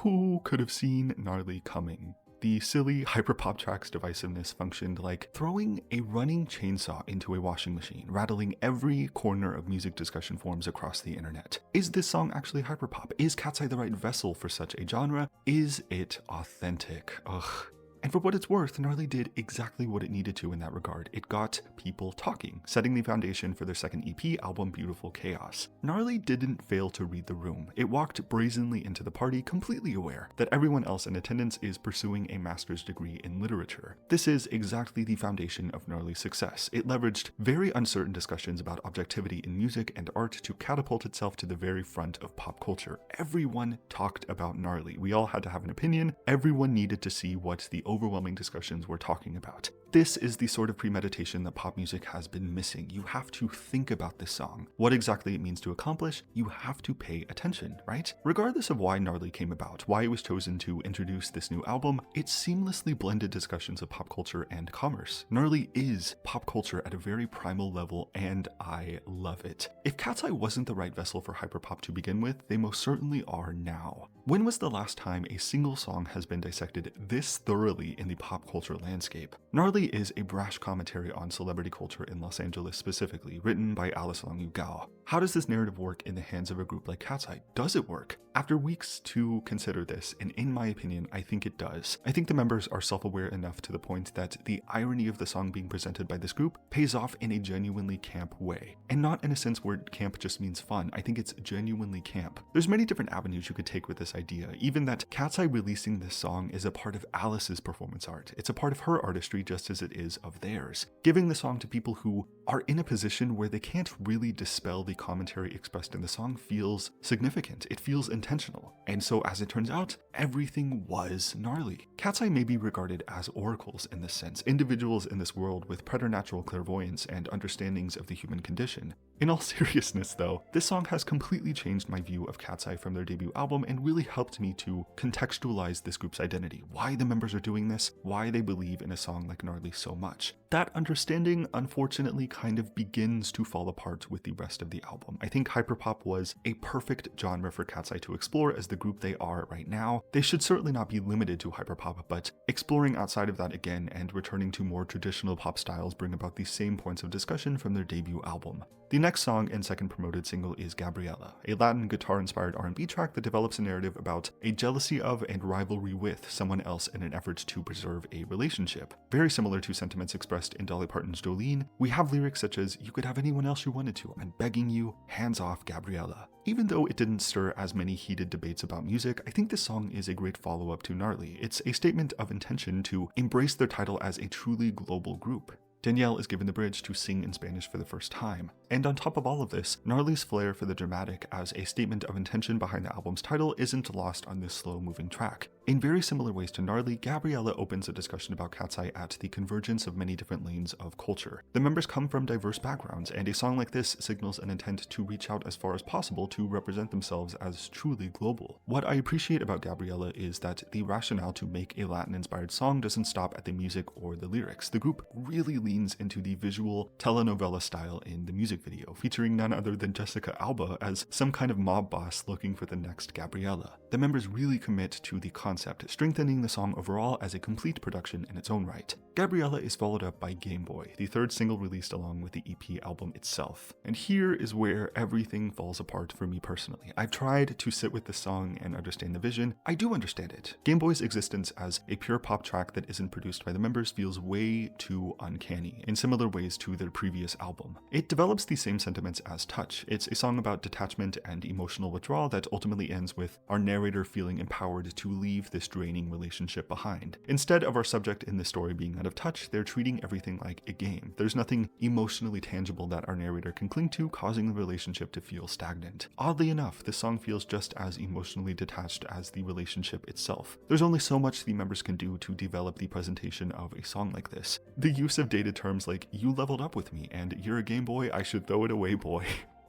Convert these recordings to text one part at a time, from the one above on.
Who could have seen Gnarly coming? The silly hyperpop track's divisiveness functioned like throwing a running chainsaw into a washing machine, rattling every corner of music discussion forums across the internet. Is this song actually hyperpop? Is Cat's Eye the right vessel for such a genre? Is it authentic? Ugh. And for what it's worth, Gnarly did exactly what it needed to in that regard. It got people talking, setting the foundation for their second EP album, Beautiful Chaos. Gnarly didn't fail to read the room. It walked brazenly into the party, completely aware that everyone else in attendance is pursuing a master's degree in literature. This is exactly the foundation of Gnarly's success. It leveraged very uncertain discussions about objectivity in music and art to catapult itself to the very front of pop culture. Everyone talked about Gnarly. We all had to have an opinion. Everyone needed to see what the overwhelming discussions we're talking about. This is the sort of premeditation that pop music has been missing. You have to think about this song. What exactly it means to accomplish, you have to pay attention, right? Regardless of why Gnarly came about, why it was chosen to introduce this new album, it seamlessly blended discussions of pop culture and commerce. Gnarly is pop culture at a very primal level, and I love it. If Cat's Eye wasn't the right vessel for hyperpop to begin with, they most certainly are now. When was the last time a single song has been dissected this thoroughly in the pop culture landscape? Gnarly is a brash commentary on celebrity culture in Los Angeles specifically, written by Alice Long Gao. How does this narrative work in the hands of a group like Cat's Eye? Does it work? After weeks to consider this, and in my opinion, I think it does. I think the members are self-aware enough to the point that the irony of the song being presented by this group pays off in a genuinely camp way. And not in a sense where camp just means fun. I think it's genuinely camp. There's many different avenues you could take with this idea. Even that Cat's Eye releasing this song is a part of Alice's performance art. It's a part of her artistry just as it is of theirs. Giving the song to people who are in a position where they can't really dispel the commentary expressed in the song feels significant. It feels intentional. And so as it turns out, everything was Gnarly. Cat's Eye may be regarded as oracles in this sense, individuals in this world with preternatural clairvoyance and understandings of the human condition. In all seriousness though, this song has completely changed my view of Cat's Eye from their debut album and really helped me to contextualize this group's identity, why the members are doing this, why they believe in a song like Gnarly so much. That understanding, unfortunately, kind of begins to fall apart with the rest of the album. I think hyperpop was a perfect genre for Cat's Eye to explore as the group they are right now. They should certainly not be limited to hyperpop, but exploring outside of that again and returning to more traditional pop styles bring about the same points of discussion from their debut album. The next song and second promoted single is Gabriela, a Latin guitar-inspired R&B track that develops a narrative about a jealousy of and rivalry with someone else in an effort to preserve a relationship. Very similar to sentiments expressed in Dolly Parton's Jolene, we have lyrics such as, "You could have anyone else you wanted to, I'm begging you, hands off Gabriela." Even though it didn't stir as many heated debates about music, I think this song is a great follow-up to Gnarly. It's a statement of intention to embrace their title as a truly global group. Danielle is given the bridge to sing in Spanish for the first time. And on top of all of this, Gnarly's flair for the dramatic as a statement of intention behind the album's title isn't lost on this slow-moving track. In very similar ways to Gnarly, Gabriela opens a discussion about Cat's Eye at the convergence of many different lanes of culture. The members come from diverse backgrounds, and a song like this signals an intent to reach out as far as possible to represent themselves as truly global. What I appreciate about Gabriela is that the rationale to make a Latin-inspired song doesn't stop at the music or the lyrics. The group really leans into the visual telenovela style in the music video, featuring none other than Jessica Alba as some kind of mob boss looking for the next Gabriela. The members really commit to the concept, strengthening the song overall as a complete production in its own right. Gabriela is followed up by Gameboy, the third single released along with the EP album itself. And here is where everything falls apart for me personally. I've tried to sit with the song and understand the vision. I do understand it. Gameboy's existence as a pure pop track that isn't produced by the members feels way too uncanny, in similar ways to their previous album. It develops the same sentiments as Touch. It's a song about detachment and emotional withdrawal that ultimately ends with our narrator feeling empowered to leave this draining relationship behind. Instead of our subject in this story being out of touch, they're treating everything like a game. There's nothing emotionally tangible that our narrator can cling to, causing the relationship to feel stagnant. Oddly enough, this song feels just as emotionally detached as the relationship itself. There's only so much the members can do to develop the presentation of a song like this. The use of dated terms like "you leveled up with me" and "you're a Game Boy, I should throw it away, boy."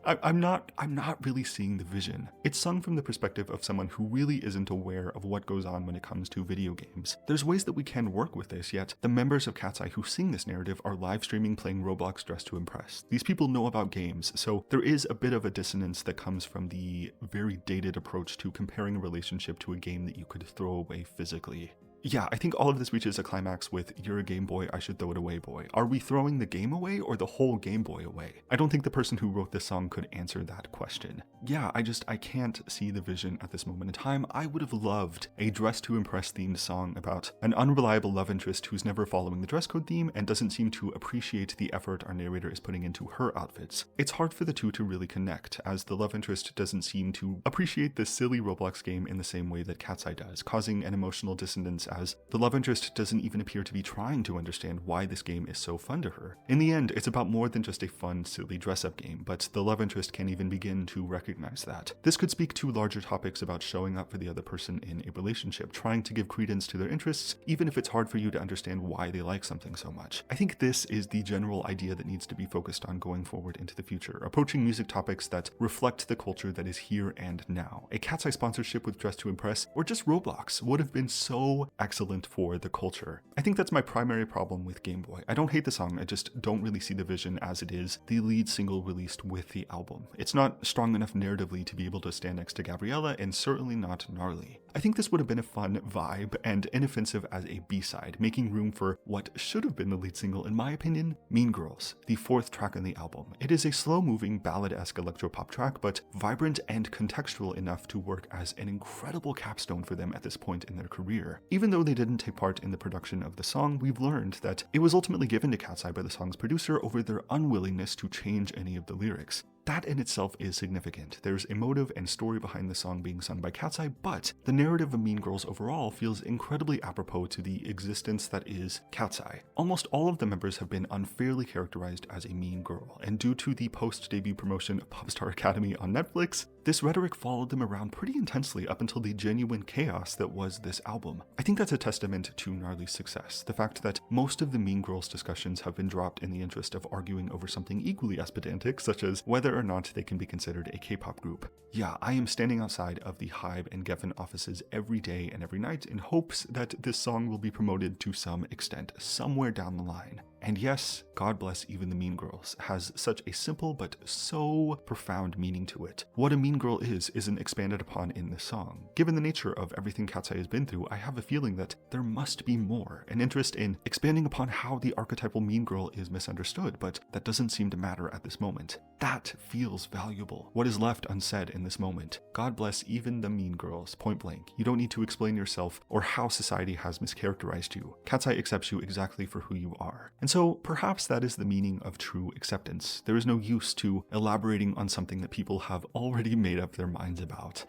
I'm not really seeing the vision. It's sung from the perspective of someone who really isn't aware of what goes on when it comes to video games. There's ways that we can work with this, yet the members of Cat's Eye who sing this narrative are live streaming playing Roblox dressed to impress. These people know about games, so there is a bit of a dissonance that comes from the very dated approach to comparing a relationship to a game that you could throw away physically. Yeah, I think all of this reaches a climax with "You're a Game Boy, I should throw it away, boy." Are we throwing the game away or the whole Game Boy away? I don't think the person who wrote this song could answer that question. Yeah, I can't see the vision at this moment in time. I would have loved a Dress to Impress themed song about an unreliable love interest who's never following the dress code theme and doesn't seem to appreciate the effort our narrator is putting into her outfits. It's hard for the two to really connect, as the love interest doesn't seem to appreciate this silly Roblox game in the same way that Cat's Eye does, causing an emotional dissonance as the love interest doesn't even appear to be trying to understand why this game is so fun to her. In the end, it's about more than just a fun, silly dress-up game, but the love interest can't even begin to recognize that. This could speak to larger topics about showing up for the other person in a relationship, trying to give credence to their interests, even if it's hard for you to understand why they like something so much. I think this is the general idea that needs to be focused on going forward into the future, approaching music topics that reflect the culture that is here and now. A Cat's Eye sponsorship with Dress to Impress, or just Roblox, would have been so excellent for the culture. I think that's my primary problem with Game Boy. I don't hate the song, I just don't really see the vision as it is the lead single released with the album. It's not strong enough narratively to be able to stand next to Gabriela, and certainly not Gnarly. I think this would have been a fun vibe and inoffensive as a B-side, making room for what should have been the lead single, in my opinion, Mean Girls, the fourth track on the album. It is a slow-moving, ballad-esque electropop track, but vibrant and contextual enough to work as an incredible capstone for them at this point in their career. Even though they didn't take part in the production of the song, we've learned that it was ultimately given to Cat's Eye by the song's producer over their unwillingness to change any of the lyrics. That in itself is significant. There's a motive and story behind the song being sung by Cat's Eye, but the narrative of Mean Girls overall feels incredibly apropos to the existence that is Cat's Eye. Almost all of the members have been unfairly characterized as a mean girl, and due to the post-debut promotion of Popstar Academy on Netflix, this rhetoric followed them around pretty intensely up until the genuine chaos that was this album. I think that's a testament to Gnarly's success, the fact that most of the Mean Girls discussions have been dropped in the interest of arguing over something equally as pedantic, such as whether or not they can be considered a K-pop group. Yeah, I am standing outside of the Hybe and Geffen offices every day and every night in hopes that this song will be promoted to some extent, somewhere down the line. And yes, God Bless Even the Mean Girls has such a simple but so profound meaning to it. What a mean girl isn't expanded upon in this song. Given the nature of everything Cat's Eye has been through, I have a feeling that there must be more, an interest in expanding upon how the archetypal mean girl is misunderstood, but that doesn't seem to matter at this moment. That feels valuable. What is left unsaid in this moment? God bless even the mean girls, point blank. You don't need to explain yourself or how society has mischaracterized you. Cat's Eye accepts you exactly for who you are. And so perhaps that is the meaning of true acceptance. There is no use to elaborating on something that people have already made up their minds about.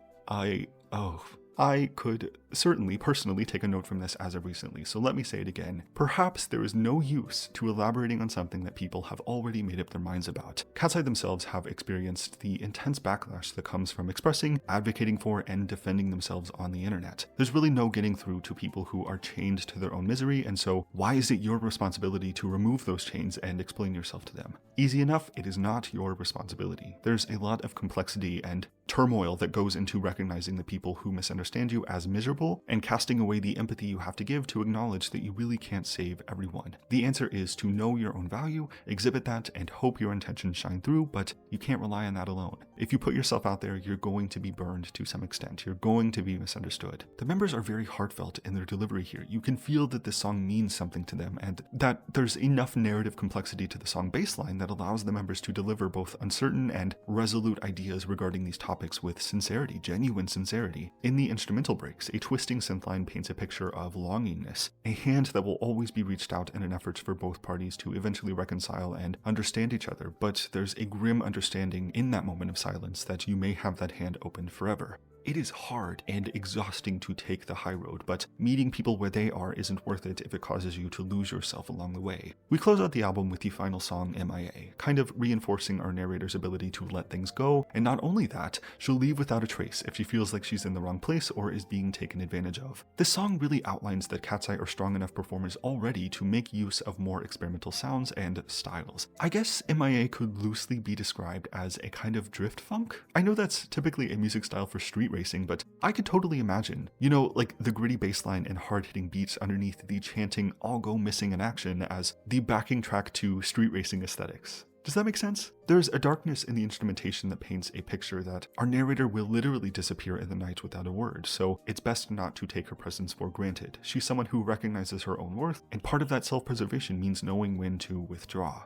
I could certainly personally take a note from this as of recently, so let me say it again. Perhaps there is no use to elaborating on something that people have already made up their minds about. Cat's Eye themselves have experienced the intense backlash that comes from expressing, advocating for, and defending themselves on the internet. There's really no getting through to people who are chained to their own misery, and so why is it your responsibility to remove those chains and explain yourself to them? Easy enough, it is not your responsibility. There's a lot of complexity and turmoil that goes into recognizing the people who misunderstand you as miserable and casting away the empathy you have to give to acknowledge that you really can't save everyone. The answer is to know your own value, exhibit that, and hope your intentions shine through, but you can't rely on that alone. If you put yourself out there, you're going to be burned to some extent. You're going to be misunderstood. The members are very heartfelt in their delivery here. You can feel that this song means something to them and that there's enough narrative complexity to the song baseline that allows the members to deliver both uncertain and resolute ideas regarding these topics with sincerity, genuine sincerity. In the instrumental breaks, a twisting synth line paints a picture of longingness, a hand that will always be reached out in an effort for both parties to eventually reconcile and understand each other, but there's a grim understanding in that moment of silence that you may have that hand opened forever. It is hard and exhausting to take the high road, but meeting people where they are isn't worth it if it causes you to lose yourself along the way. We close out the album with the final song, MIA, kind of reinforcing our narrator's ability to let things go, and not only that, she'll leave without a trace if she feels like she's in the wrong place or is being taken advantage of. This song really outlines that Cat's Eye are strong enough performers already to make use of more experimental sounds and styles. I guess MIA could loosely be described as a kind of drift funk. I know that's typically a music style for street racing, but I could totally imagine, like the gritty bass line and hard-hitting beats underneath the chanting "all go missing in action" as the backing track to street racing aesthetics. Does that make sense? There's a darkness in the instrumentation that paints a picture that our narrator will literally disappear in the night without a word, so it's best not to take her presence for granted. She's someone who recognizes her own worth, and part of that self-preservation means knowing when to withdraw.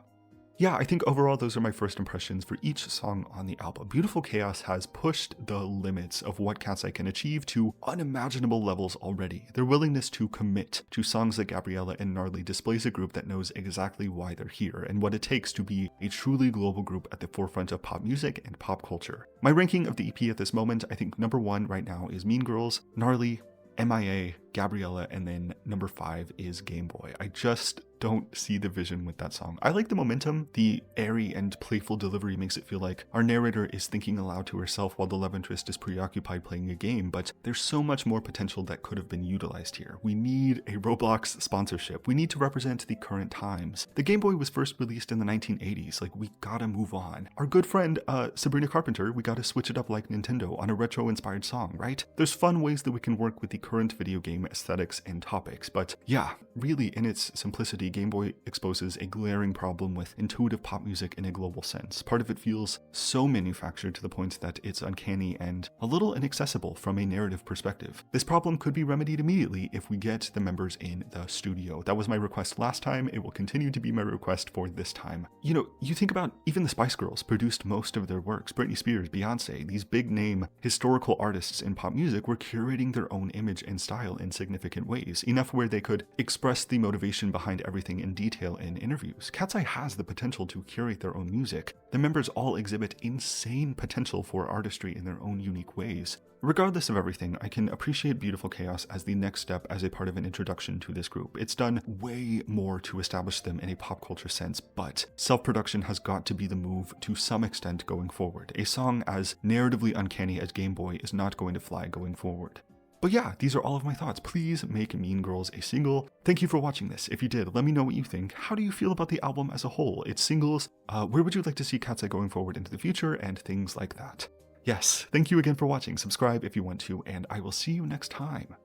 Yeah, I think overall those are my first impressions for each song on the album. Beautiful Chaos has pushed the limits of what Cat's Eye can achieve to unimaginable levels already. Their willingness to commit to songs like Gabriela and Gnarly displays a group that knows exactly why they're here and what it takes to be a truly global group at the forefront of pop music and pop culture. My ranking of the EP at this moment, I think number 1 right now is Mean Girls, Gnarly, MIA, Gabriela, and then number 5 is Gameboy. I just don't see the vision with that song. I like the momentum. The airy and playful delivery makes it feel like our narrator is thinking aloud to herself while the love interest is preoccupied playing a game, but there's so much more potential that could have been utilized here. We need a Roblox sponsorship. We need to represent the current times. The Game Boy was first released in the 1980s. Like, we gotta move on. Our good friend, Sabrina Carpenter, we gotta switch it up like Nintendo on a retro-inspired song, right? There's fun ways that we can work with the current video game aesthetics and topics, but yeah, really in its simplicity, Game Boy exposes a glaring problem with intuitive pop music in a global sense. Part of it feels so manufactured to the point that it's uncanny and a little inaccessible from a narrative perspective. This problem could be remedied immediately if we get the members in the studio. That was my request last time. It will continue to be my request for this time. You think about even the Spice Girls produced most of their works. Britney Spears, Beyonce, these big name historical artists in pop music were curating their own image and style in significant ways, enough where they could express the motivation behind everything in detail in interviews. Cat's Eye has the potential to curate their own music. The members all exhibit insane potential for artistry in their own unique ways. Regardless of everything, I can appreciate Beautiful Chaos as the next step as a part of an introduction to this group. It's done way more to establish them in a pop culture sense, but self-production has got to be the move to some extent going forward. A song as narratively uncanny as Game Boy is not going to fly going forward. But yeah, these are all of my thoughts. Please make Mean Girls a single. Thank you for watching this. If you did, let me know what you think. How do you feel about the album as a whole? Its singles, where would you like to see Cat's Eye going forward into the future, and things like that. Yes, thank you again for watching. Subscribe if you want to, and I will see you next time.